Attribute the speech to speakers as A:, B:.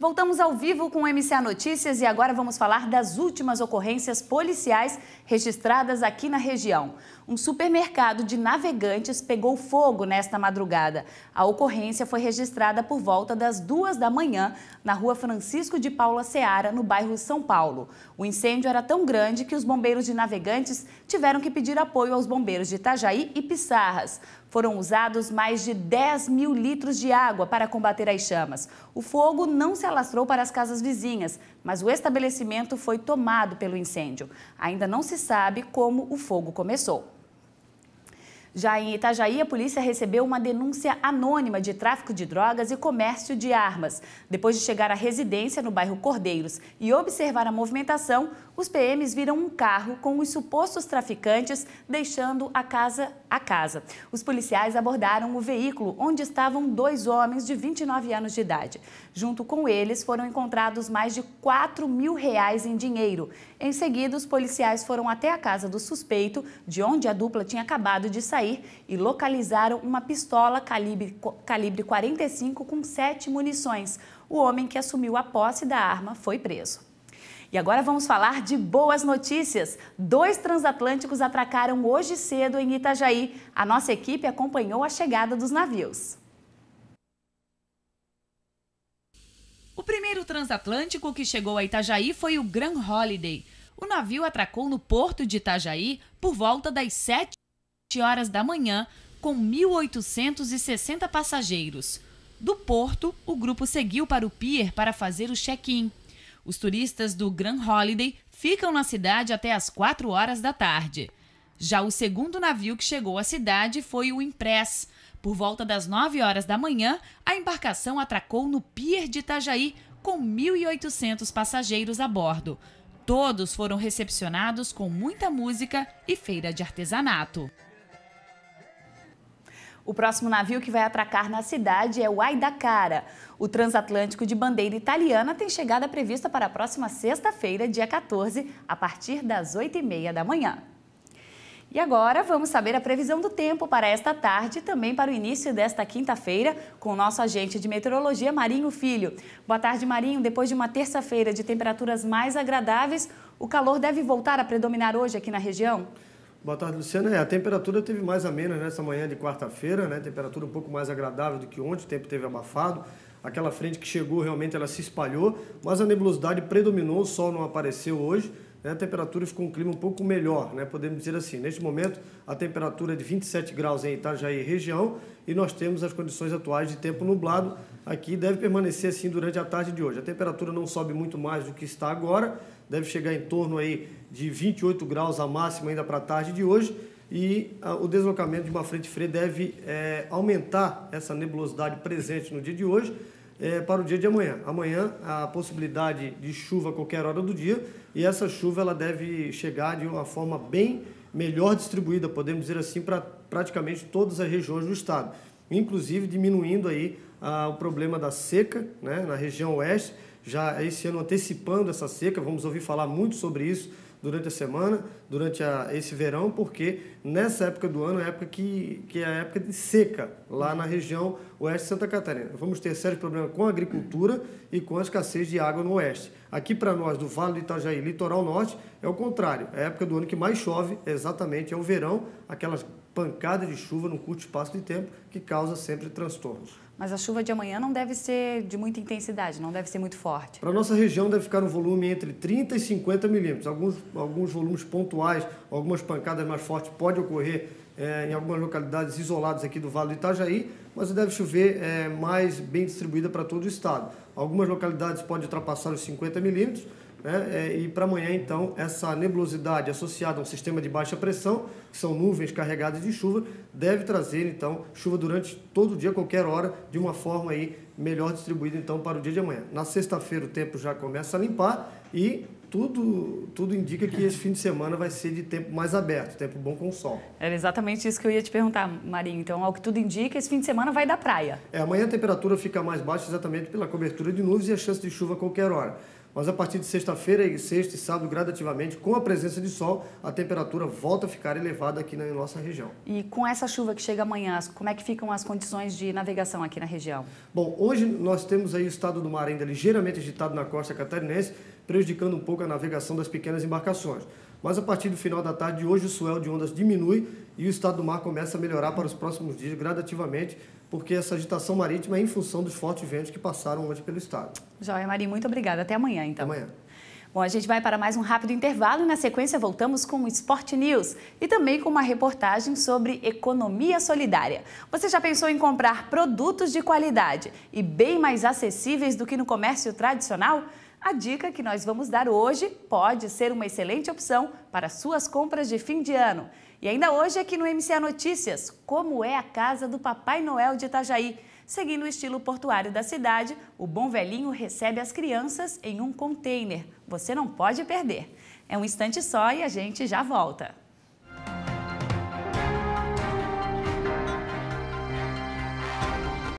A: Voltamos ao vivo com o MCA Notícias e agora vamos falar das últimas ocorrências policiais registradas aqui na região. Um supermercado de Navegantes pegou fogo nesta madrugada. A ocorrência foi registrada por volta das 2 da manhã na rua Francisco de Paula Seara, no bairro São Paulo. O incêndio era tão grande que os bombeiros de Navegantes tiveram que pedir apoio aos bombeiros de Itajaí e Pissarras. Foram usados mais de 10 mil litros de água para combater as chamas. O fogo não se alastrou para as casas vizinhas, mas o estabelecimento foi tomado pelo incêndio. Ainda não se sabe como o fogo começou. Já em Itajaí, a polícia recebeu uma denúncia anônima de tráfico de drogas e comércio de armas. Depois de chegar à residência no bairro Cordeiros e observar a movimentação, os PMs viram um carro com os supostos traficantes deixando a casa. Os policiais abordaram o veículo onde estavam 2 homens de 29 anos de idade. Junto com eles foram encontrados mais de R$ 4.000 em dinheiro. Em seguida, os policiais foram até a casa do suspeito, de onde a dupla tinha acabado de sair, e localizaram uma pistola calibre 45 com 7 munições. O homem que assumiu a posse da arma foi preso. E agora vamos falar de boas notícias. 2 transatlânticos atracaram hoje cedo em Itajaí. A nossa equipe acompanhou a chegada dos navios. O primeiro transatlântico que chegou a Itajaí foi o Grand Holiday. O navio atracou no porto de Itajaí por volta das 7 horas da manhã, com 1.860 passageiros. Do porto, o grupo seguiu para o pier para fazer o check-in. Os turistas do Grand Holiday ficam na cidade até às 4 horas da tarde. Já o segundo navio que chegou à cidade foi o Impress. Por volta das 9 horas da manhã, a embarcação atracou no pier de Itajaí com 1.800 passageiros a bordo. Todos foram recepcionados com muita música e feira de artesanato. O próximo navio que vai atracar na cidade é o Aidacara. O transatlântico de bandeira italiana tem chegada prevista para a próxima sexta-feira, dia 14, a partir das 8h30 da manhã. E agora vamos saber a previsão do tempo para esta tarde e também para o início desta quinta-feira com o nosso agente de meteorologia, Marinho Filho. Boa tarde, Marinho. Depois de uma terça-feira de temperaturas mais agradáveis, o calor deve voltar a predominar hoje aqui na região?
B: Boa tarde, Luciana. A temperatura teve mais amena nessa manhã de quarta-feira, né? Temperatura um pouco mais agradável do que ontem, o tempo teve abafado. Aquela frente que chegou, realmente ela se espalhou, mas a nebulosidade predominou, o sol não apareceu hoje, né? A temperatura ficou um clima um pouco melhor, né? Podemos dizer assim. Neste momento, a temperatura é de 27 graus em Itajaí região e nós temos as condições atuais de tempo nublado. Aqui deve permanecer assim durante a tarde de hoje. A temperatura não sobe muito mais do que está agora, deve chegar em torno aí de 28 graus a máxima ainda para a tarde de hoje e o deslocamento de uma frente fria deve aumentar essa nebulosidade presente no dia de hoje para o dia de amanhã. Amanhã a possibilidade de chuva a qualquer hora do dia e essa chuva ela deve chegar de uma forma bem melhor distribuída, podemos dizer assim, para praticamente todas as regiões do estado, inclusive diminuindo aí o problema da seca, né, na região oeste. Já esse ano antecipando essa seca, vamos ouvir falar muito sobre isso durante a semana, durante esse verão, porque nessa época do ano é a época que é a época de seca lá na região oeste de Santa Catarina. Vamos ter sérios problemas com a agricultura e com a escassez de água no oeste. Aqui para nós, do Vale do Itajaí, litoral norte, é o contrário. É a época do ano que mais chove, exatamente, é o verão, aquelas pancadas de chuva num curto espaço de tempo que causa sempre transtornos.
A: Mas a chuva de amanhã não deve ser de muita intensidade, não deve ser muito forte.
B: Para a nossa região deve ficar um volume entre 30 e 50 milímetros. Alguns volumes pontuais, algumas pancadas mais fortes pode ocorrer em algumas localidades isoladas aqui do Vale do Itajaí, mas deve chover mais bem distribuída para todo o estado. Algumas localidades podem ultrapassar os 50 milímetros, né? E para amanhã, então, essa nebulosidade associada a um sistema de baixa pressão, que são nuvens carregadas de chuva, deve trazer, então, chuva durante todo o dia, qualquer hora, de uma forma aí melhor distribuída, então, para o dia de amanhã. Na sexta-feira, o tempo já começa a limpar e tudo indica que esse fim de semana vai ser de tempo mais aberto, tempo bom com sol.
A: Era exatamente isso que eu ia te perguntar, Marinho. Então, ao que tudo indica, esse fim de semana vai da praia.
B: Amanhã a temperatura fica mais baixa exatamente pela cobertura de nuvens e a chance de chuva a qualquer hora. Mas a partir de sexta-feira, sexta e sábado, gradativamente, com a presença de sol, a temperatura volta a ficar elevada aqui na nossa região.
A: E com essa chuva que chega amanhã, como é que ficam as condições de navegação aqui na região?
B: Bom, hoje nós temos aí o estado do mar ainda ligeiramente agitado na costa catarinense, prejudicando um pouco a navegação das pequenas embarcações. Mas a partir do final da tarde de hoje, o swell de ondas diminui e o estado do mar começa a melhorar para os próximos dias gradativamente, porque essa agitação marítima é em função dos fortes ventos que passaram hoje pelo estado.
A: Joia, Marinho, muito obrigada. Até amanhã, então.
B: Até amanhã.
A: Bom, a gente vai para mais um rápido intervalo e na sequência voltamos com o Sport News e também com uma reportagem sobre economia solidária. Você já pensou em comprar produtos de qualidade e bem mais acessíveis do que no comércio tradicional? A dica que nós vamos dar hoje pode ser uma excelente opção para suas compras de fim de ano. E ainda hoje aqui no MCA Notícias, como é a casa do Papai Noel de Itajaí. Seguindo o estilo portuário da cidade, o Bom Velhinho recebe as crianças em um container. Você não pode perder. É um instante só e a gente já volta.